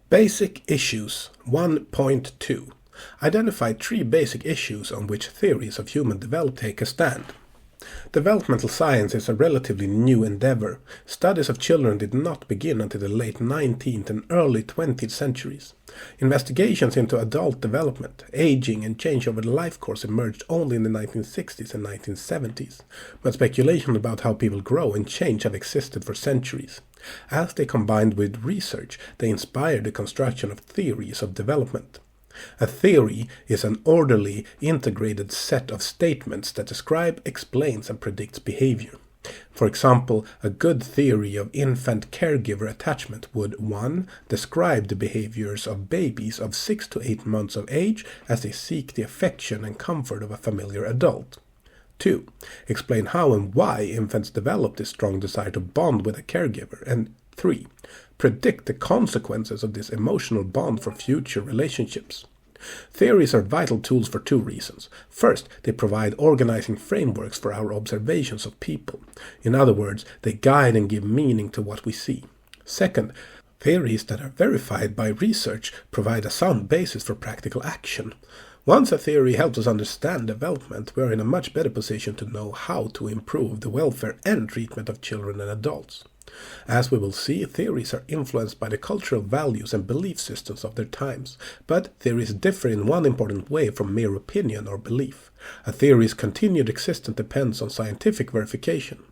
Basic Issues 1.2. Identify 3 basic issues on which theories of human development take a stand. Developmental science is a relatively new endeavor. Studies of children did not begin until the late 19th and early 20th centuries. Investigations into adult development, aging, and change over the life course emerged only in the 1960s and 1970s, but speculation about how people grow and change have existed for centuries. As they combined with research, they inspired the construction of theories of development. A theory is an orderly, integrated set of statements that describe, explains, and predicts behavior. For example, a good theory of infant-caregiver attachment would 1. Describe the behaviors of babies of 6 to 8 months of age as they seek the affection and comfort of a familiar adult. 2. Explain how and why infants develop this strong desire to bond with a caregiver. And 3. Predict the consequences of this emotional bond for future relationships. Theories are vital tools for 2 reasons. First, they provide organizing frameworks for our observations of people. In other words, they guide and give meaning to what we see. Second, theories that are verified by research provide a sound basis for practical action. Once a theory helps us understand development, we are in a much better position to know how to improve the welfare and treatment of children and adults. As we will see, theories are influenced by the cultural values and belief systems of their times, but theories differ in one important way from mere opinion or belief. A theory's continued existence depends on scientific verification.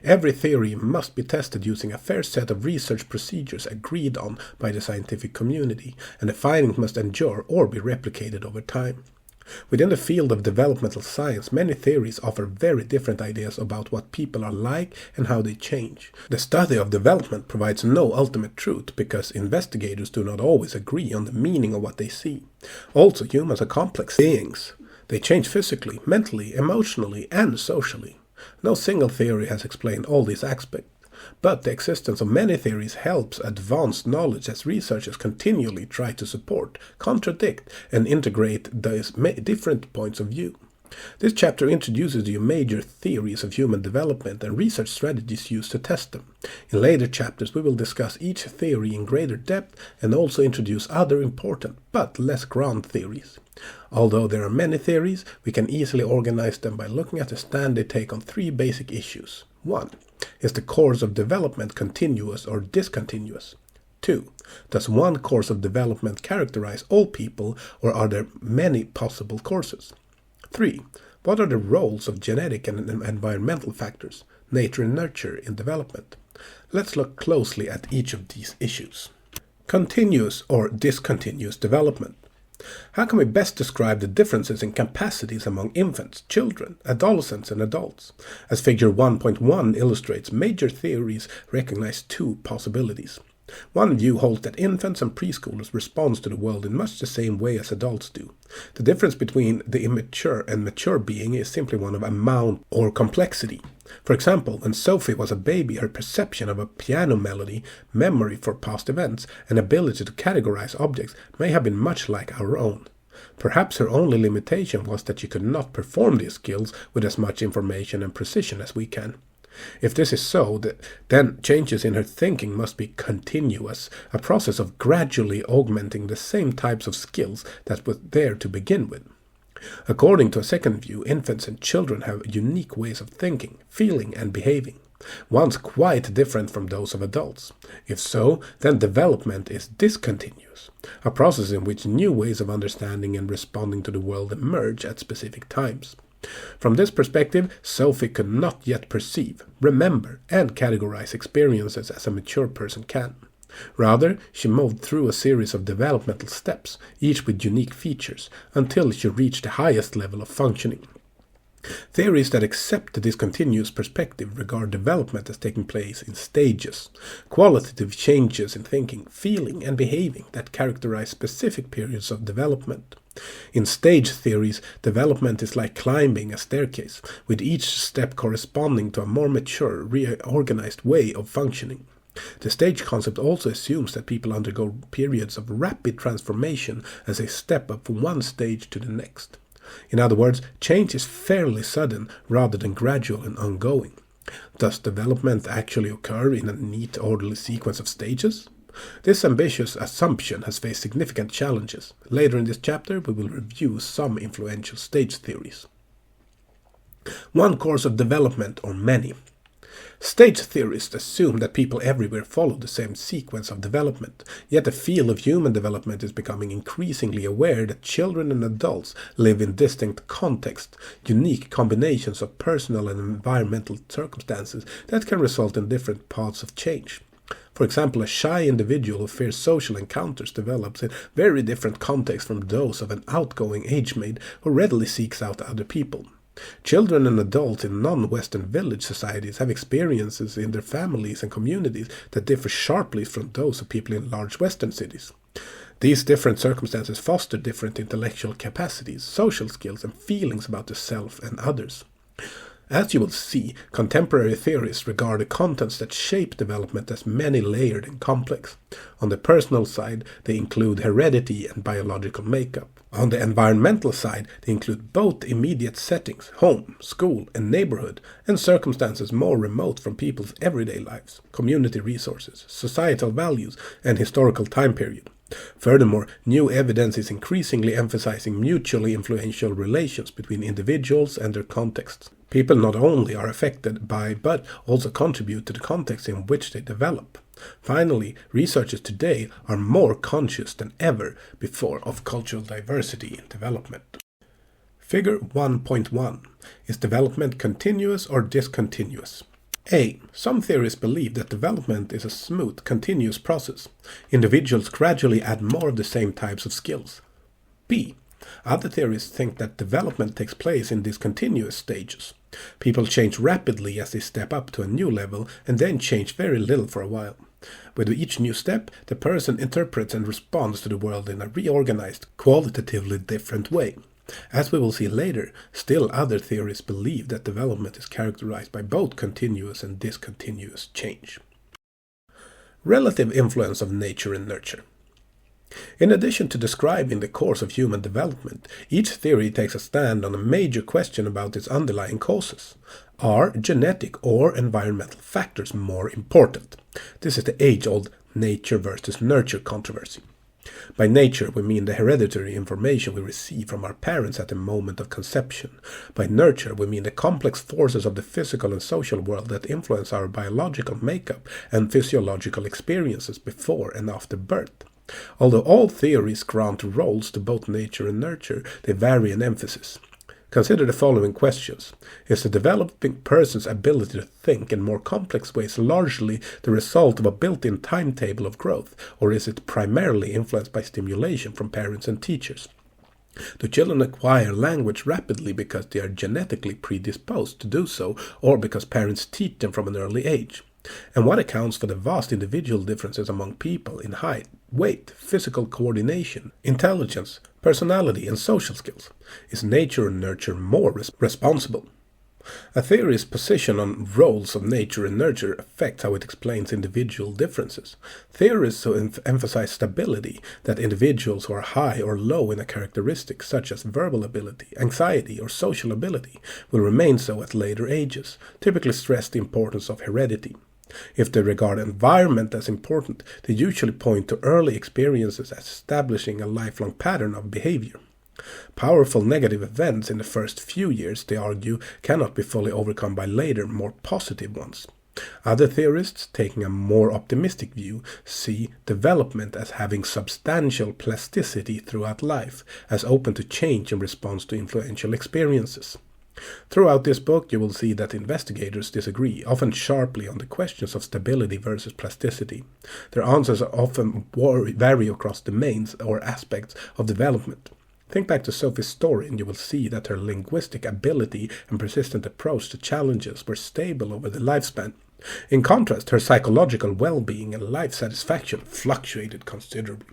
Every theory must be tested using a fair set of research procedures agreed on by the scientific community, and the findings must endure or be replicated over time. Within the field of developmental science, many theories offer very different ideas about what people are like and how they change. The study of development provides no ultimate truth because investigators do not always agree on the meaning of what they see. Also, humans are complex beings. They change physically, mentally, emotionally, and socially. No single theory has explained all these aspects. But the existence of many theories helps advance knowledge as researchers continually try to support, contradict, and integrate these different points of view. This chapter introduces you major theories of human development and research strategies used to test them. In later chapters we will discuss each theory in greater depth and also introduce other important but less ground theories. Although there are many theories, we can easily organize them by looking at the stand they take on 3 basic issues. 1. Is the course of development continuous or discontinuous? 2. Does one course of development characterize all people, or are there many possible courses? 3. What are the roles of genetic and environmental factors, nature and nurture, in development? Let's look closely at each of these issues. Continuous or discontinuous development. How can we best describe the differences in capacities among infants, children, adolescents, and adults? As figure 1.1 illustrates, major theories recognize 2 possibilities. One view holds that infants and preschoolers respond to the world in much the same way as adults do. The difference between the immature and mature being is simply one of amount or complexity. For example, when Sophie was a baby, her perception of a piano melody, memory for past events, and ability to categorize objects may have been much like our own. Perhaps her only limitation was that she could not perform these skills with as much information and precision as we can. If this is so, then changes in her thinking must be continuous, a process of gradually augmenting the same types of skills that were there to begin with. According to a second view, infants and children have unique ways of thinking, feeling, and behaving, ones quite different from those of adults. If so, then development is discontinuous, a process in which new ways of understanding and responding to the world emerge at specific times. From this perspective, Sophie could not yet perceive, remember, and categorize experiences as a mature person can. Rather, she moved through a series of developmental steps, each with unique features, until she reached the highest level of functioning. Theories that accept the discontinuous perspective regard development as taking place in stages, qualitative changes in thinking, feeling, and behaving that characterize specific periods of development. In stage theories, development is like climbing a staircase, with each step corresponding to a more mature, reorganized way of functioning. The stage concept also assumes that people undergo periods of rapid transformation as they step up from one stage to the next. In other words, change is fairly sudden rather than gradual and ongoing. Does development actually occur in a neat, orderly sequence of stages? This ambitious assumption has faced significant challenges. Later in this chapter, we will review some influential stage theories. One course of development or many. Stage theorists assume that people everywhere follow the same sequence of development, yet the field of human development is becoming increasingly aware that children and adults live in distinct contexts, unique combinations of personal and environmental circumstances that can result in different paths of change. For example, a shy individual who fears social encounters develops in very different contexts from those of an outgoing age-mate who readily seeks out other people. Children and adults in non-Western village societies have experiences in their families and communities that differ sharply from those of people in large Western cities. These different circumstances foster different intellectual capacities, social skills, and feelings about the self and others. As you will see, contemporary theorists regard the contents that shape development as many-layered and complex. On the personal side, they include heredity and biological makeup. On the environmental side, they include both immediate settings, home, school, and neighborhood, and circumstances more remote from people's everyday lives, community resources, societal values, and historical time period. Furthermore, new evidence is increasingly emphasizing mutually influential relations between individuals and their contexts. People not only are affected by, but also contribute to the context in which they develop. Finally, researchers today are more conscious than ever before of cultural diversity in development. Figure 1.1. Is development continuous or discontinuous? A. Some theorists believe that development is a smooth, continuous process. Individuals gradually add more of the same types of skills. B. Other theorists think that development takes place in discontinuous stages. People change rapidly as they step up to a new level and then change very little for a while. With each new step, the person interprets and responds to the world in a reorganized, qualitatively different way. As we will see later, still other theorists believe that development is characterized by both continuous and discontinuous change. Relative influence of nature and nurture. In addition to describing the course of human development, each theory takes a stand on a major question about its underlying causes. Are genetic or environmental factors more important? This is the age-old nature versus nurture controversy. By nature, we mean the hereditary information we receive from our parents at the moment of conception. By nurture, we mean the complex forces of the physical and social world that influence our biological makeup and physiological experiences before and after birth. Although all theories grant roles to both nature and nurture, they vary in emphasis. Consider the following questions. Is the developing person's ability to think in more complex ways largely the result of a built-in timetable of growth, or is it primarily influenced by stimulation from parents and teachers? Do children acquire language rapidly because they are genetically predisposed to do so, or because parents teach them from an early age? And what accounts for the vast individual differences among people in height, weight, physical coordination, intelligence, personality, and social skills? Is nature and nurture more responsible? A theory's position on roles of nature and nurture affects how it explains individual differences. Theorists who emphasize stability, that individuals who are high or low in a characteristic such as verbal ability, anxiety, or social ability will remain so at later ages, typically stress the importance of heredity. If they regard environment as important, they usually point to early experiences as establishing a lifelong pattern of behavior. Powerful negative events in the first few years, they argue, cannot be fully overcome by later, more positive ones. Other theorists, taking a more optimistic view, see development as having substantial plasticity throughout life, as open to change in response to influential experiences. Throughout this book, you will see that investigators disagree, often sharply, on the questions of stability versus plasticity. Their answers often vary across domains or aspects of development. Think back to Sophie's story and you will see that her linguistic ability and persistent approach to challenges were stable over the lifespan. In contrast, her psychological well-being and life satisfaction fluctuated considerably.